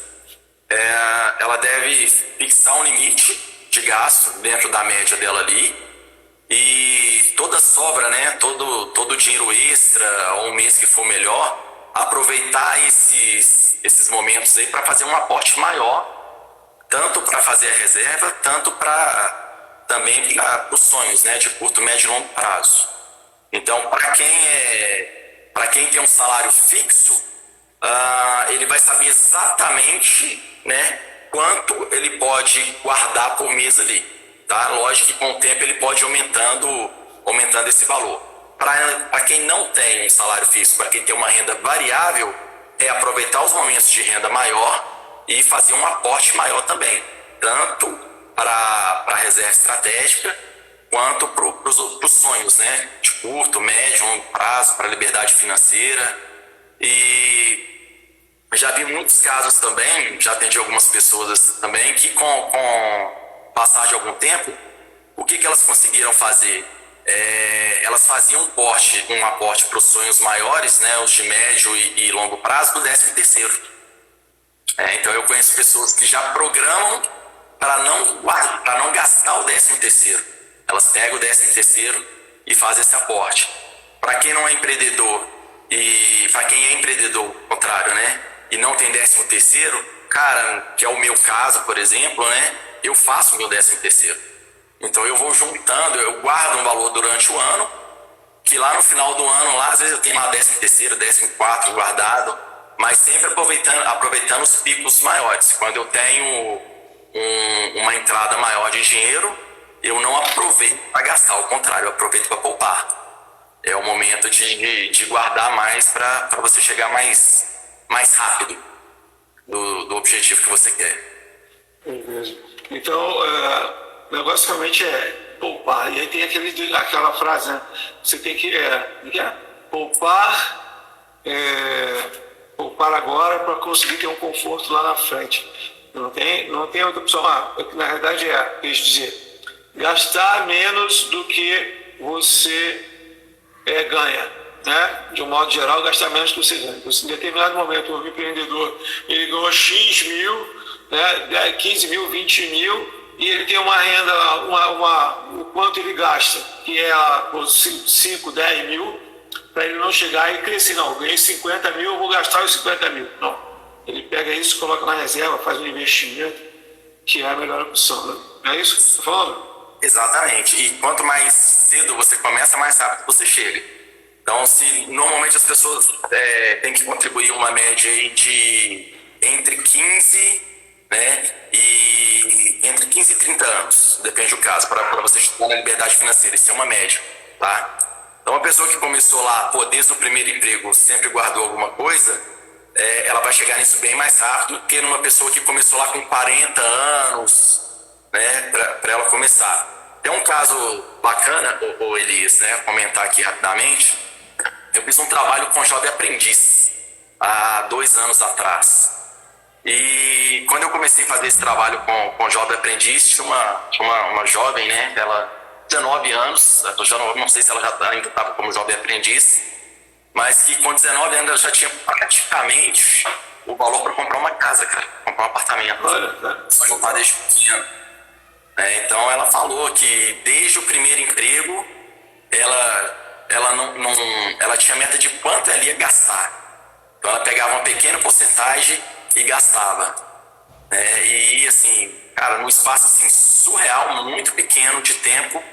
ela deve fixar um limite de gasto dentro da média dela ali, e toda sobra, né, todo dinheiro extra, ou um mês que for melhor, aproveitar esses momentos aí para fazer um aporte maior, tanto para fazer a reserva, tanto também para os sonhos, né, de curto, médio e longo prazo. Então, para quem tem um salário fixo, ele vai saber exatamente, né, quanto ele pode guardar por mês ali, tá? Lógico que com o tempo ele pode ir aumentando esse valor. Para quem não tem um salário fixo, para quem tem uma renda variável, é aproveitar os momentos de renda maior e fazer um aporte maior também, tanto para a reserva estratégica quanto para os sonhos, né, de curto, médio, longo prazo, para a liberdade financeira. E já vi muitos casos também, já atendi algumas pessoas também, que com passar de algum tempo, o que elas conseguiram fazer? Elas faziam um aporte para os sonhos maiores, né, os de médio e longo prazo, do 13º. Então eu conheço pessoas que já programam para não gastar o 13º. Elas pegam o 13º e fazem esse aporte. Para quem não é empreendedor, e para quem é empreendedor, ao contrário, né, e não tem 13º, cara, que é o meu caso, por exemplo, né, eu faço o meu 13º. Então eu vou juntando, eu guardo um valor durante o ano, que lá no final do ano, lá às vezes eu tenho lá 13º, 14º guardado, mas sempre aproveitando os picos maiores. Quando eu tenho uma entrada maior de dinheiro, eu não aproveito para gastar, ao contrário, eu aproveito para poupar. É o momento de guardar mais para você chegar mais rápido do objetivo que você quer. Então, O negócio realmente é poupar. E aí tem aquela frase, né? Você tem que poupar, poupar agora para conseguir ter um conforto lá na frente. Não tem outra opção. Na realidade deixa eu dizer, gastar menos do que você ganha, né? De um modo geral, gastar menos do que você ganha. Em determinado momento, o empreendedor ele ganhou X mil, né? 15 mil, 20 mil, e ele tem uma renda, o quanto ele gasta, que é 5, 10 mil, para ele não chegar e crescer. Não, eu ganhei 50 mil, eu vou gastar os 50 mil. Não. Ele pega isso, coloca na reserva, faz um investimento, que é a melhor opção. Né? É isso que você está falando? Exatamente. E quanto mais cedo você começa, mais rápido você chega. Então, se normalmente as pessoas têm que contribuir uma média aí de entre 15, né, e entre 15 e 30 anos, depende do caso, para você chegar na liberdade financeira. Isso é uma média, tá? Então, uma pessoa que começou lá, desde o primeiro emprego, sempre guardou alguma coisa, ela vai chegar nisso bem mais rápido do que numa pessoa que começou lá com 40 anos, né, para ela começar. Tem um caso bacana, o Elias, né, comentar aqui rapidamente. Eu fiz um trabalho com jovem aprendiz há 2 anos atrás. E quando eu comecei a fazer esse trabalho com jovem aprendiz, tinha uma jovem, né, ela 19 anos, eu já não sei se ela já ainda estava como jovem aprendiz, mas que com 19 anos ela já tinha praticamente o valor para comprar uma casa, cara, comprar um apartamento. Só juntar desde pequeno. Então ela falou que desde o primeiro emprego ela tinha meta de quanto ela ia gastar. Então ela pegava uma pequena porcentagem e gastava. E assim, cara, num espaço assim, surreal, muito pequeno de tempo,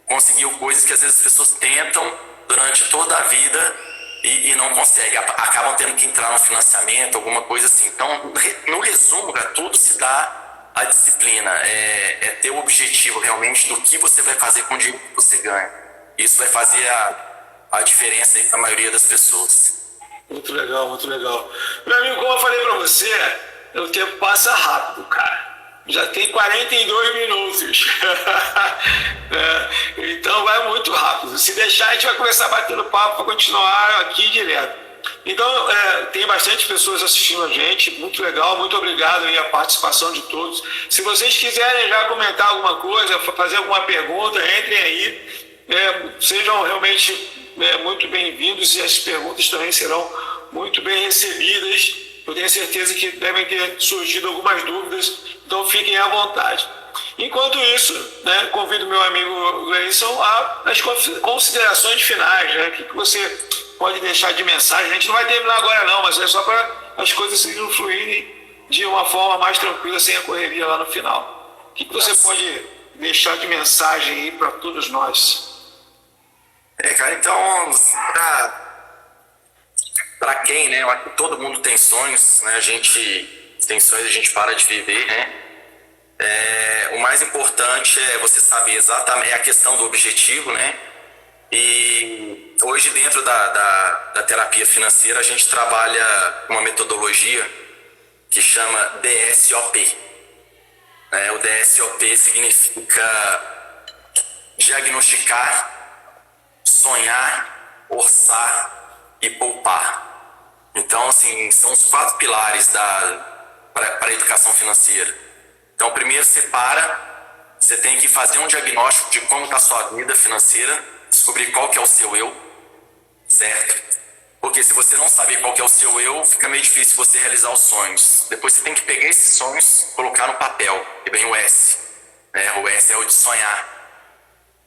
conseguiu coisas que às vezes as pessoas tentam durante toda a vida e não conseguem. Acabam tendo que entrar no financiamento, alguma coisa assim. Então, no resumo, cara, tudo se dá a disciplina, é ter o objetivo realmente do que você vai fazer com o dinheiro que você ganha. Isso vai fazer a diferença aí para a maioria das pessoas. Muito legal, muito legal. Meu amigo, como eu falei para você, o tempo passa rápido, cara. Já tem 42 minutos. Então vai muito rápido. Se deixar, a gente vai começar batendo papo para continuar aqui direto. Então, tem bastante pessoas assistindo a gente, muito legal, muito obrigado aí a participação de todos. Se vocês quiserem já comentar alguma coisa, fazer alguma pergunta, entrem aí, sejam realmente muito bem-vindos e as perguntas também serão muito bem recebidas. Eu tenho certeza que devem ter surgido algumas dúvidas, então fiquem à vontade. Enquanto isso, né, convido meu amigo Gleison às considerações finais, né? O que você pode deixar de mensagem? A gente não vai terminar agora não, mas é só para as coisas fluírem de uma forma mais tranquila, sem a correria lá no final. O que você pode deixar de mensagem aí para todos nós? Cara, então, para quem, né, eu acho que todo mundo tem sonhos, né, a gente tem sonhos, a gente para de viver, né? O mais importante é você saber exatamente a questão do objetivo, né? E hoje dentro da terapia financeira a gente trabalha uma metodologia que chama DSOP. O DSOP significa diagnosticar, sonhar, orçar e poupar. Então, assim, são os 4 pilares para a educação financeira. Então, primeiro você tem que fazer um diagnóstico de como está a sua vida financeira, descobrir qual que é o seu eu, certo? Porque se você não saber qual que é o seu eu, fica meio difícil você realizar os sonhos. Depois você tem que pegar esses sonhos, colocar no papel, e vem o S. O S é o de sonhar.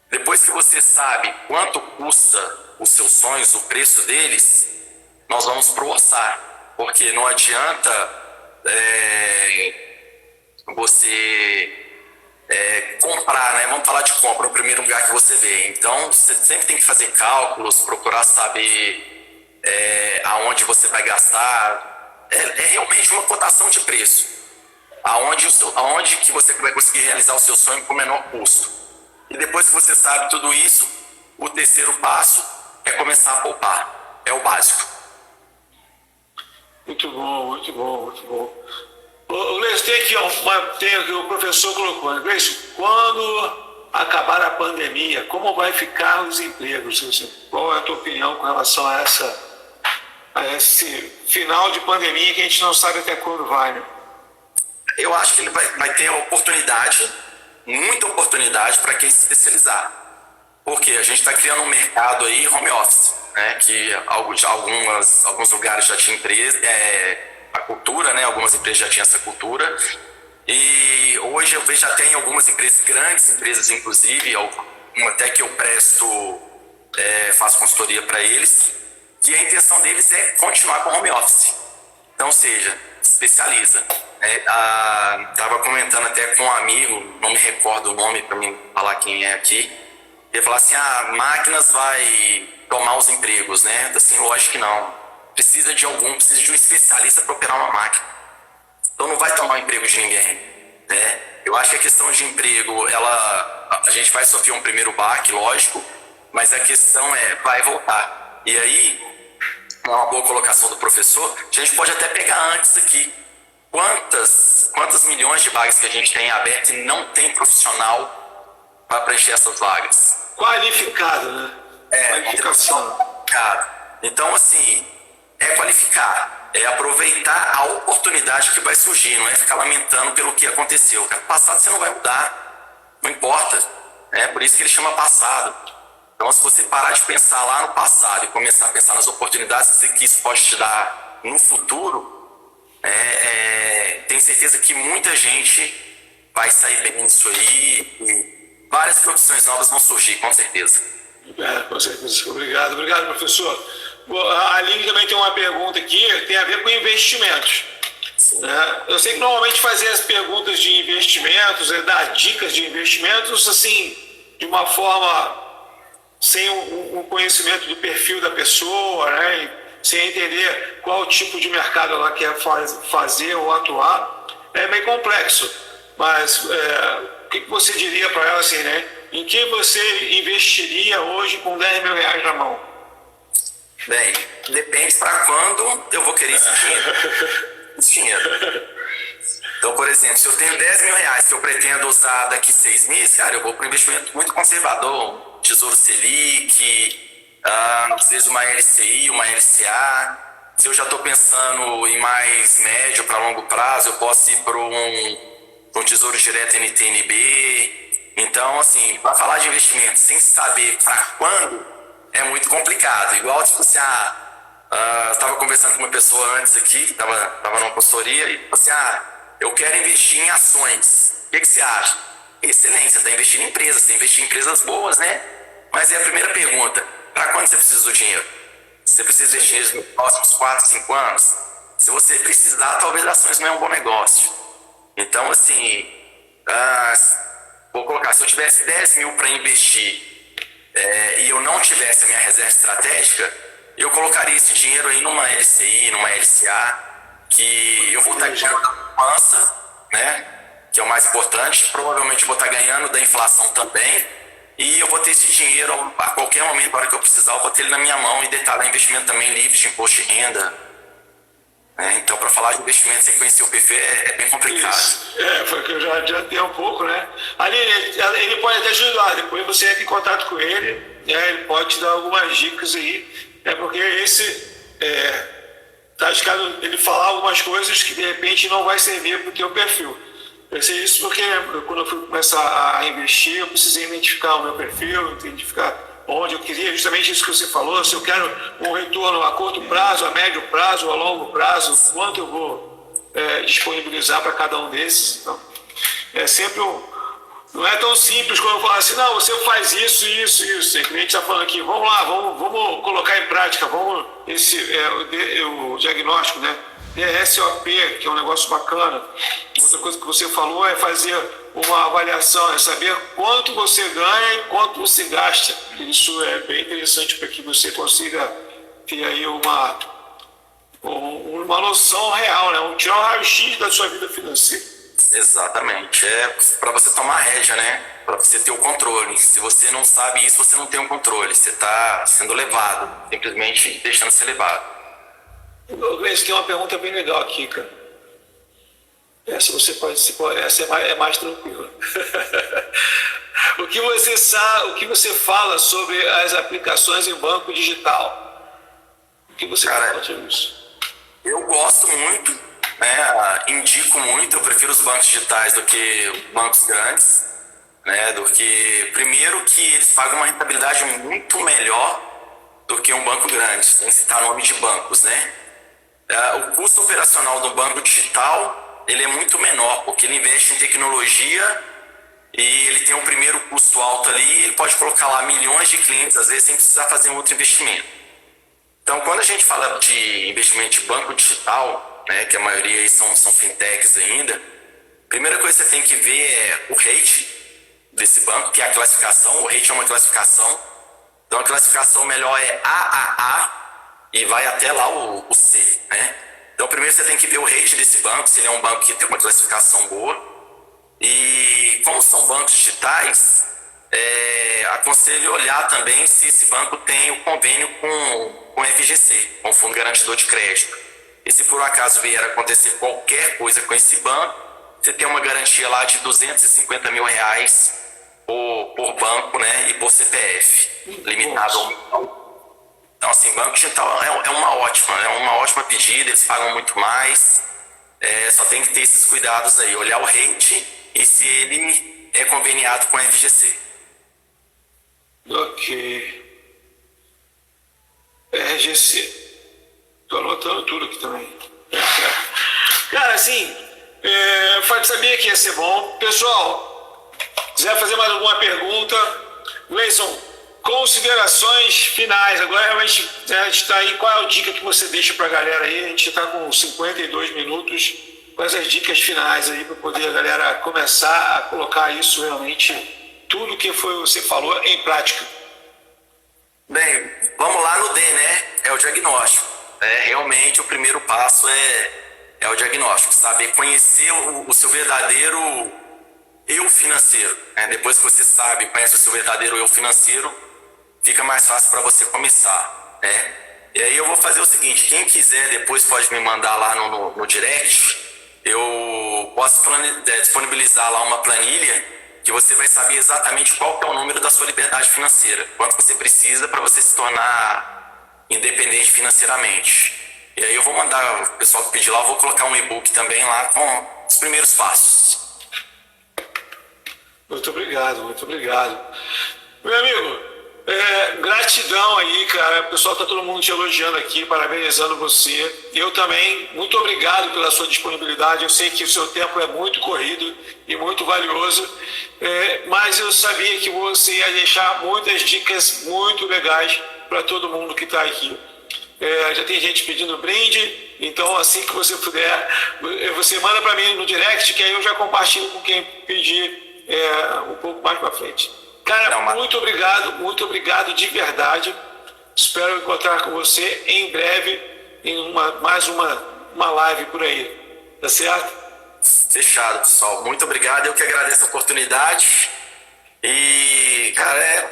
Depois que você sabe quanto custa os seus sonhos, o preço deles, nós vamos pro orçar. Porque não adianta você comprar, né? Vamos falar de compra, o primeiro lugar que você vê. Então, você sempre tem que fazer cálculos, procurar saber aonde você vai gastar. É realmente uma cotação de preço. Aonde que você vai conseguir realizar o seu sonho com o menor custo. E depois que você sabe tudo isso, o terceiro passo é começar a poupar. É o básico. Muito bom, muito bom, muito bom. O Gleice, tem aqui o professor colocou, né? Gleice, quando acabar a pandemia, como vai ficar os empregos? Qual é a tua opinião com relação a esse final de pandemia que a gente não sabe até quando vai, né? Eu acho que ele vai ter oportunidade, muita oportunidade para quem se especializar. Porque a gente está criando um mercado aí home office, né? Que alguns lugares já tinha empresa, a cultura, né? Algumas empresas já tinham essa cultura. E hoje eu vejo até em algumas empresas, grandes empresas inclusive, uma até que eu faço consultoria para eles, que a intenção deles é continuar com home office. Então, ou seja, especializa. Estava comentando até com um amigo, não me recordo o nome para mim falar quem é aqui. Ele falou assim: máquinas vai tomar os empregos, né? Assim, lógico que não. Precisa de um especialista para operar uma máquina. Então não vai tomar o emprego de ninguém, né? Eu acho que a questão de emprego, a gente vai sofrer um primeiro baque, lógico, mas a questão vai voltar. E aí, uma boa colocação do professor, a gente pode até pegar antes aqui. Quantas milhões de vagas que a gente tem aberto e não tem profissional para preencher essas vagas? Qualificado, né? Qualificação. Qualificado. Então, assim, qualificar, aproveitar a oportunidade que vai surgir, não é ficar lamentando pelo que aconteceu. O passado você não vai mudar, não importa. Por isso que ele chama passado. Então, se você parar de pensar lá no passado e começar a pensar nas oportunidades que isso pode te dar no futuro, tenho certeza que muita gente vai sair bem disso aí e várias profissões novas vão surgir, com certeza. Com certeza. Obrigado, professor. A Aline também tem uma pergunta aqui, tem a ver com investimentos. Eu sei que normalmente fazer as perguntas de investimentos, dar dicas de investimentos, assim, de uma forma sem um conhecimento do perfil da pessoa, né? Sem entender qual tipo de mercado ela quer fazer ou atuar, é meio complexo. Mas o que você diria para ela assim, né? Em que você investiria hoje com 10 mil reais na mão? Bem, depende para quando eu vou querer esse dinheiro. Então, por exemplo, se eu tenho 10 mil reais que eu pretendo usar daqui 6 meses, cara, eu vou para um investimento muito conservador, Tesouro Selic, às vezes uma LCI, uma LCA. Se eu já estou pensando em mais médio para longo prazo, eu posso ir para um Tesouro Direto NTNB. Então, assim, para falar de investimento sem saber para quando, é muito complicado. Igual, tipo assim, eu estava conversando com uma pessoa antes aqui, estava numa consultoria, e assim, eu quero investir em ações. O que você acha? Excelente, você está investindo em empresas, você investir em empresas boas, né? Mas é a primeira pergunta: para quando você precisa do dinheiro? Você precisa investir nos próximos 4, 5 anos? Se você precisar, talvez ações não é um bom negócio. Então, assim, vou colocar, se eu tivesse 10 mil para investir e eu não tivesse a minha reserva estratégica, eu colocaria esse dinheiro aí numa LCI, numa LCA, que eu vou estar ganhando da poupança, né? Que é o mais importante. Provavelmente eu vou estar ganhando da inflação também. E eu vou ter esse dinheiro a qualquer momento, na hora que eu precisar, eu vou ter ele na minha mão e detalhar investimento também livre de imposto de renda. Então, para falar de investimento sem conhecer o perfil é bem complicado. Isso. Foi o que eu já adiantei um pouco, né? Ali, ele pode até ajudar, depois você entra em contato com ele, ele pode te dar algumas dicas aí, porque tá arriscado ele falar algumas coisas que de repente não vai servir para o teu perfil. Eu sei isso porque quando eu fui começar a investir, eu precisei identificar o meu perfil, identificar onde eu queria, justamente isso que você falou, se eu quero um retorno a curto prazo, a médio prazo, a longo prazo, quanto eu vou disponibilizar para cada um desses. Então, sempre não é tão simples quando eu falo assim, não, você faz isso, isso, isso. Tem cliente está falando aqui, vamos lá, vamos colocar em prática, o diagnóstico, né? DSOP, que é um negócio bacana. Outra coisa que você falou é fazer uma avaliação, é saber quanto você ganha e quanto você gasta. Isso é bem interessante para que você consiga ter aí uma noção real, né? Tirar um raio-x da sua vida financeira. Exatamente. Para você tomar a rédea, né? Para você ter o controle. Se você não sabe isso, você não tem o controle. Você está sendo levado, simplesmente deixando ser levado. Gleice, tem uma pergunta bem legal aqui, cara. Essa você pode, essa é mais tranquila. O que você fala sobre as aplicações em banco digital? O que você fala sobre isso? Eu gosto muito, né? Indico muito, eu prefiro os bancos digitais do que bancos grandes, né? Do que, primeiro, que eles pagam uma rentabilidade muito melhor do que um banco grande, sem citar nome de bancos, né? O custo operacional do banco digital, ele é muito menor, porque ele investe em tecnologia e ele tem um primeiro custo alto ali, ele pode colocar lá milhões de clientes, às vezes, sem precisar fazer um outro investimento. Então, quando a gente fala de investimento de banco digital, né, que a maioria aí são fintechs ainda, a primeira coisa que você tem que ver é o rate desse banco, que é a classificação. O rate é uma classificação. Então, a classificação melhor é AAA e vai até lá o C, né? Então, primeiro você tem que ver o rate desse banco, se ele é um banco que tem uma classificação boa. E como são bancos digitais, aconselho olhar também se esse banco tem o convênio com o FGC, com o Fundo Garantidor de Crédito. E se por acaso vier a acontecer qualquer coisa com esse banco, você tem uma garantia lá de R$250 mil por banco, né, e por CPF, limitado ao milhão. Então, assim, banco digital é uma ótima pedida, eles pagam muito mais, só tem que ter esses cuidados aí, olhar o rate e se ele é conveniado com a FGC. Ok. RGC. Estou anotando tudo aqui também. Cara, assim, sabia que ia ser bom. Pessoal, quiser fazer mais alguma pergunta, Gleison, considerações finais. Agora realmente a gente está aí. Qual é a dica que você deixa para a galera aí? A gente está com 52 minutos. Quais as dicas finais aí para poder a galera começar a colocar isso realmente, tudo que você falou, em prática? Bem, vamos lá no D, né? É o diagnóstico. Realmente o primeiro passo é o diagnóstico, saber conhecer o seu verdadeiro eu financeiro, né? Depois que você sabe, conhece o seu verdadeiro eu financeiro, fica mais fácil para você começar, né? E aí eu vou fazer o seguinte, quem quiser depois pode me mandar lá no direct, eu posso disponibilizar lá uma planilha que você vai saber exatamente qual que é o número da sua liberdade financeira, quanto você precisa para você se tornar independente financeiramente. E aí eu vou mandar o pessoal que pedir lá, eu vou colocar um e-book também lá com os primeiros passos. Muito obrigado, muito obrigado. Meu amigo, gratidão aí, cara. O pessoal tá todo mundo te elogiando aqui, parabenizando você. Eu também, muito obrigado pela sua disponibilidade. Eu sei que o seu tempo é muito corrido e muito valioso, mas eu sabia que você ia deixar muitas dicas muito legais para todo mundo que está aqui. Já tem gente pedindo brinde, então assim que você puder, você manda para mim no direct, que aí eu já compartilho com quem pedir um pouco mais para frente. Cara, muito obrigado de verdade. Espero encontrar com você em breve em mais uma live por aí. Tá certo? Fechado, pessoal. Muito obrigado. Eu que agradeço a oportunidade. E, cara,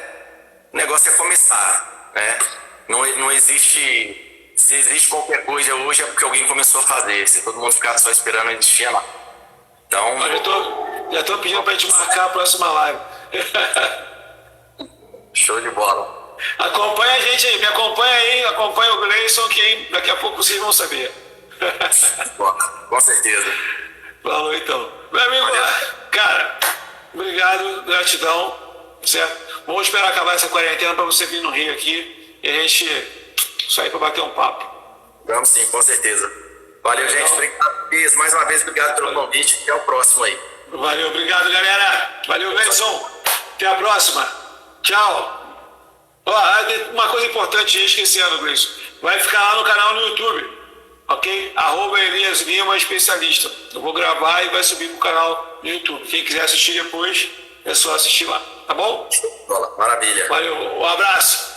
o negócio é começar, né? Não existe... Se existe qualquer coisa hoje é porque alguém começou a fazer. Se todo mundo ficar só esperando, não existia nada. Então... Já tô pedindo pra gente marcar a próxima live. Show de bola. Acompanha a gente aí, me acompanha aí, acompanha o Gleison, que daqui a pouco vocês vão saber. Com certeza. Falou então. Meu amigo, cara, obrigado, gratidão, certo? Vamos esperar acabar essa quarentena para você vir no Rio aqui e a gente sair para bater um papo. Vamos sim, com certeza. Valeu, gente. Obrigado. Mais uma vez, obrigado pelo convite. Até o próximo aí. Valeu, obrigado, galera. Valeu, Gleison. Até a próxima. Tchau. Ó, uma coisa importante, esquecendo, Gleison. Vai ficar lá no canal no YouTube, ok? @Elias Lima Especialista. Eu vou gravar e vai subir no canal no YouTube. Quem quiser assistir depois, é só assistir lá, tá bom? Maravilha. Valeu, um abraço.